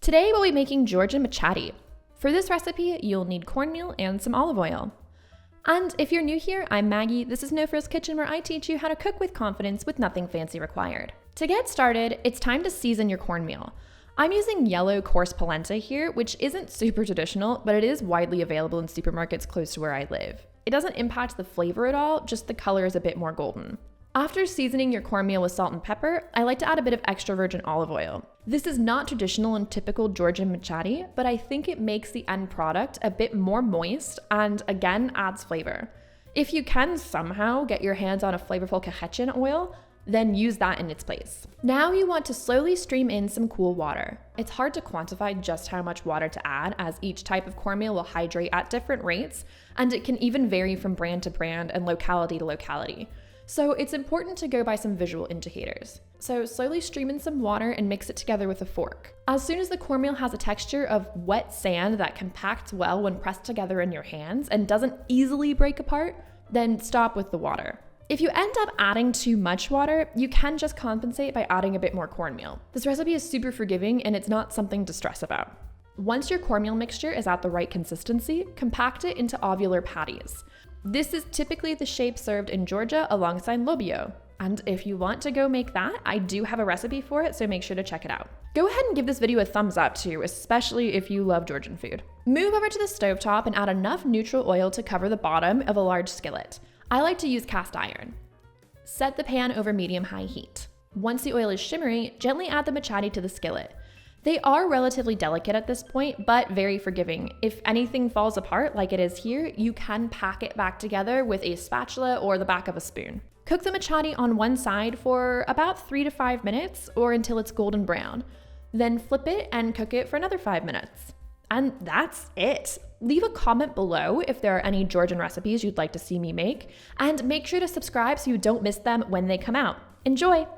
Today we'll be making Georgian Mchadi. For this recipe, you'll need cornmeal and some olive oil. And if you're new here, I'm Maggie. This is No Frills Kitchen, where I teach you how to cook with confidence with nothing fancy required. To get started, it's time to season your cornmeal. I'm using yellow coarse polenta here, which isn't super traditional, but it is widely available in supermarkets close to where I live. It doesn't impact the flavor at all, just the color is a bit more golden. After seasoning your cornmeal with salt and pepper, I like to add a bit of extra virgin olive oil. This is not traditional and typical Georgian Mchadi, but I think it makes the end product a bit more moist and again adds flavor. If you can somehow get your hands on a flavorful Georgian oil, then use that in its place. Now you want to slowly stream in some cool water. It's hard to quantify just how much water to add, as each type of cornmeal will hydrate at different rates, and it can even vary from brand to brand and locality to locality. So it's important to go by some visual indicators. So slowly stream in some water and mix it together with a fork. As soon as the cornmeal has a texture of wet sand that compacts well when pressed together in your hands and doesn't easily break apart, then stop with the water. If you end up adding too much water, you can just compensate by adding a bit more cornmeal. This recipe is super forgiving and it's not something to stress about. Once your cornmeal mixture is at the right consistency, compact it into ovular patties. This is typically the shape served in Georgia alongside lobio. And if you want to go make that, I do have a recipe for it, so make sure to check it out. Go ahead and give this video a thumbs up too, especially if you love Georgian food. Move over to the stovetop and add enough neutral oil to cover the bottom of a large skillet. I like to use cast iron. Set the pan over medium-high heat. Once the oil is shimmering, gently add the mchadi to the skillet. They are relatively delicate at this point, but very forgiving. If anything falls apart like it is here, you can pack it back together with a spatula or the back of a spoon. Cook the mchadi on one side for about 3 to 5 minutes or until it's golden brown. Then flip it and cook it for another 5 minutes. And that's it. Leave a comment below if there are any Georgian recipes you'd like to see me make, and make sure to subscribe so you don't miss them when they come out. Enjoy!